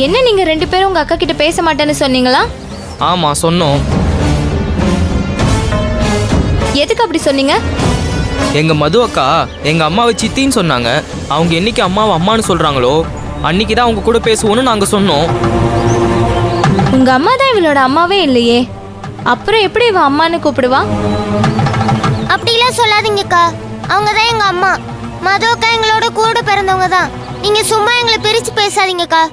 என்ன நீங்க 2 பேரும் உங்க அக்கா கிட்ட பேச மாட்டேன்னு சொன்னீங்களா? ஆமா சொன்னோம். எதுக்கு அப்படி சொன்னீங்க? எங்க மது அக்கா எங்க அம்மாவை சித்தின்னு சொன்னாங்க. அவங்க என்னைக்கு அம்மாவை அம்மான்னு சொல்றாங்களோ அன்னைக்கு தான் அவங்க கூட பேசுவோன்னு நாங்க சொன்னோம். உங்க அம்மா தான் இவளோட அம்மாவே இல்லையே, அப்புறம் எப்படி இவ அம்மான்னு கூப்பிடுவா? அப்படிலாம் சொல்லாதீங்கக்கா. அவங்க தான் எங்க அம்மா. மது அக்கா எங்களோட கூட பிறந்தவங்க தான். நீங்க சும்மா எங்களை பிரிச்சு பேசாதீங்கக்கா.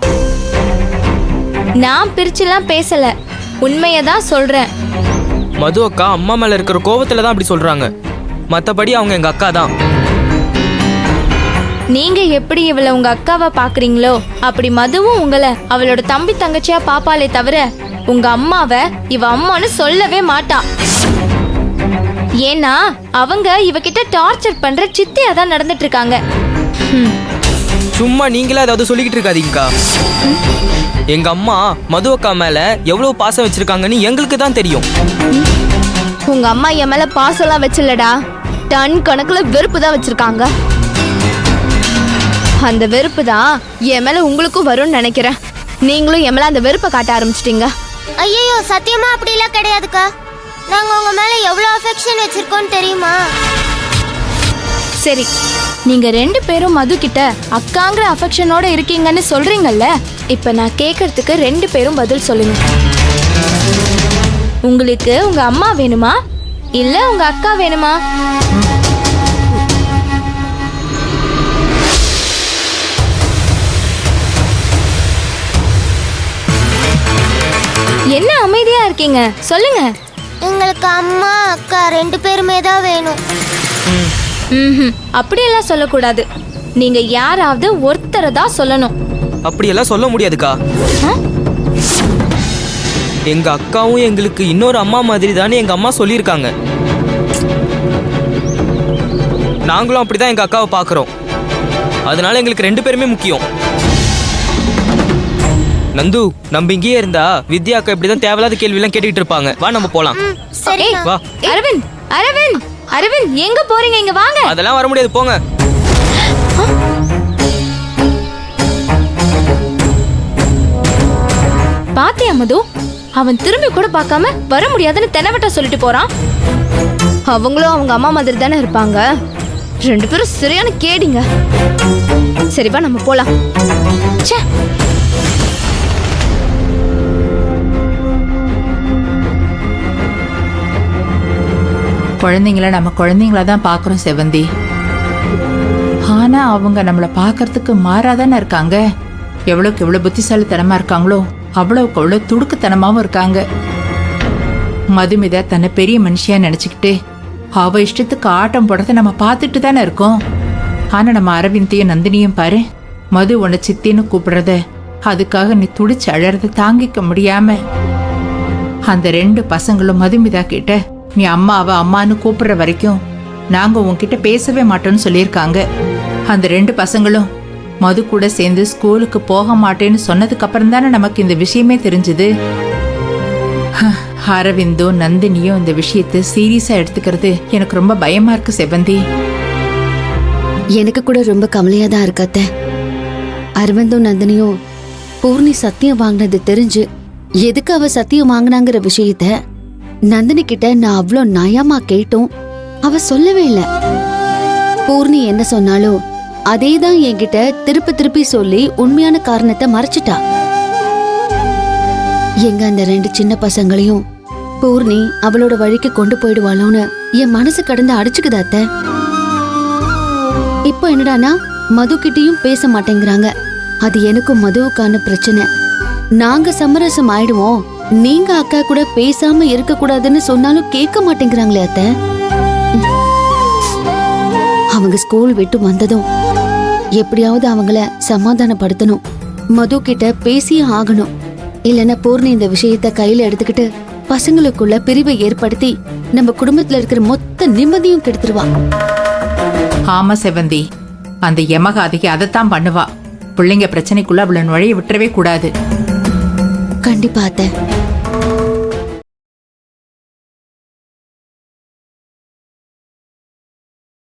நான் பிரிச்சுலாம் பேசல, உண்மையதான் சொல்றேன். மது அக்கா அம்மா மேல இருக்கிற கோவத்துல தான் அப்படி சொல்றாங்க. மத்தபடி அவங்க எங்க அக்கா தான். நீங்க எப்படி இவளை உங்க அக்காவை பாக்குறீங்களோ அப்படி மதுவும் உங்களை அவளோட தம்பி தங்கச்சியா பாப்பாலே தவிர உங்க அம்மாவை இவ அம்மான்னு சொல்லவே மாட்டா. ஏன்னா அவங்க இவகிட்ட டார்ச்சர் பண்ற சித்தியா தான் நடந்துட்டு இருக்காங்க. சும்மா நீங்களே ஏதாவது சொல்லிக்கிட்டு இருக்காதீங்கக்கா. எங்க அம்மா மது அக்கா மேல எவ்வளவு பாசம் வச்சிருக்காங்கன்னு எங்களுக்கு தான் தெரியும். உங்க அம்மா என் மேல பாசம்லாம் வச்சில்லடா, டன் கணக்குல வெறுப்பு தான் வச்சிருக்காங்க. அந்த வெறுப்பு தான் என் மேல உங்களுக்கும் வரும்னு நினைக்கிறேன். நீங்களும் என் மேல அந்த வெறுப்பை காட்ட ஆரம்பிச்சிட்டீங்க. ஐயோ சத்தியமா அப்படிலாம் கிடையாதுக்கா. நாங்க உங்க மேல எவ்வளவு அஃபெக்ஷன் வச்சிருக்கோம் தெரியுமா? சரி, நீங்க 2 பேரும் மது கிட்ட அக்காங்கிற அஃபெக்ஷனோட இருக்கீங்கன்னு சொல்றீங்கல்ல, இப்ப நான் கேக்குறதுக்கு 2 பேரும் பதில் சொல்லுங்க. உங்களுக்கு உங்க அம்மா வேணுமா இல்ல உங்க அக்கா வேணுமா? என்ன அமைதியா இருக்கீங்க, சொல்லுங்க. எங்களுக்கு அம்மா அக்கா 2 பேருமே தான் வேணும். அப்படியெல்லாம் சொல்லக்கூடாது. நீங்க யாராவது ஒருத்தரை தான் சொல்லணும். அப்படியெல்லாம் சொல்ல முடியாதுக்கா. எங்க அக்காவும் எங்களுக்கு இன்னொரு அம்மா மாதிரி தானே எங்க அம்மா சொல்லியிருக்காங்க. நாங்களும் அப்படிதான் எங்க அக்காவை பாக்குறோம். அதனால எங்களுக்கு 2 பேருமே முக்கியம். நந்து, நம்ம இங்கேயே இருந்தா வித்யா அக்கா இப்படிதான் தேவையில்லாத கேள்வி எல்லாம் கேட்டுட்டு இருப்பாங்க. வா நம்ம போலாம். சரி வா. அரவிந்த், அரவிந்த், அரவிந்த், எங்க போறீங்க? இங்க வாங்க. அதெல்லாம் வர முடியாது, போங்க. பாத்தியா மது, அவன் திரும்பி கூட பார்க்காம வர முடியாதுன்னு தெனவட்ட சொல்லிட்டு போறான். அவங்களும் அவங்க அம்மா மாதிரி தானே இருப்பாங்க. 2 பேரும் சரியான கேடிங்க. சரிவா நம்ம போலாம். ச்சே. குழந்தைங்கள நம்ம குழந்தைங்களா தான் பார்க்குறோம் செவந்தி. ஆனா அவங்க நம்மளை பார்க்கறதுக்கு மாறாதானே இருக்காங்க. எவ்வளோக்கு எவ்வளோ புத்திசாலித்தனமா இருக்காங்களோ அவ்வளோக்கு அவ்வளோ துடுக்குத்தனமாவும் இருக்காங்க. மதுமிதா தன்னை பெரிய மனுஷியா நினைச்சுக்கிட்டு அவ இஷ்டத்துக்கு ஆட்டம் போடுறத நம்ம பார்த்துட்டு தானே இருக்கோம். ஆனா நம்ம அரவிந்தையும் நந்தினியும் பாரு, மது உன்னை சித்தின்னு கூப்பிடுறத, அதுக்காக நீ துடிச்சு அழறத தாங்கிக்க முடியாம அந்த 2 பசங்களும் மதுமிதா கிட்ட நீ அம்மாவை அம்மான்னு கூப்பிடுற வரைக்கும் நாங்க உன்கிட்ட பேசவே மாட்டோம்னு சொல்லியிருக்காங்க. அந்த 2 பசங்களும் மது கூட சேர்ந்து ஸ்கூலுக்கு போக மாட்டேன்னு சொன்னதுக்கு அப்புறம் தானே நமக்கு இந்த விஷயமே தெரிஞ்சுது. அரவிந்தும் நந்தினியும் இந்த விஷயத்தை சீரியஸா எடுத்துக்கிறது எனக்கு ரொம்ப பயமா இருக்கு செவந்தி. எனக்கு கூட ரொம்ப கவலையா தான் இருக்காத்த. அரவிந்தும் நந்தினியும் பூர்ணி சத்தியம் வாங்கினது தெரிஞ்சு எதுக்கு அவ சத்தியம் வாங்கினாங்கிற விஷயத்த நந்தினி கிட்ட நான் அவ்வளோ நயமா கேட்டும் அவ சொல்லவே இல்லை. பூர்ணி என்ன சொன்னாலோ அதேதான் என்கிட்ட திருப்பி திருப்பி சொல்லி உண்மையான காரணத்தை மறைச்சிட்டா. எங்க அந்த 2 சின்ன பசங்களையும் பூர்ணி அவளோட வழிக்கு கொண்டு போயிடுவாளோன்னு என் மனசு கடந்து அடிச்சுக்குதாத்த. இப்போ என்னடானா மது கிட்டயும் பேச மாட்டேங்கிறாங்க. அது எனக்கும் மதுவுக்கான பிரச்சனை. நாங்க சமரசம் ஆயிடுவோம், நீங்க அக்கா கூட பேசாம இருக்க கூடாதுன்னு சொன்னாலும் கேட்க மாட்டேங்கிறாங்களே அத்த. அவங்க ஸ்கூல் விட்டு வந்ததும் எப்படியாவது அவங்கள சமாதானப்படுத்தணும். மது கிட்ட பேசியே ஆகணும். இல்லைன்னா பூர்ணி இந்த விஷயத்த கையில எடுத்துக்கிட்டு பசங்களுக்குள்ள பிரிவை ஏற்படுத்தி நம்ம குடும்பத்துல இருக்கிற மொத்த நிம்மதியும் கெடுத்துருவா. ஆமா செவந்தி, அந்த யமகாதிக்கு அதைத்தான் பண்ணுவா. பிள்ளைங்க பிரச்சனைக்குள்ள அவளை நுழைய விட்டுறவே கூடாது. கண்டிப்பா அத்தை.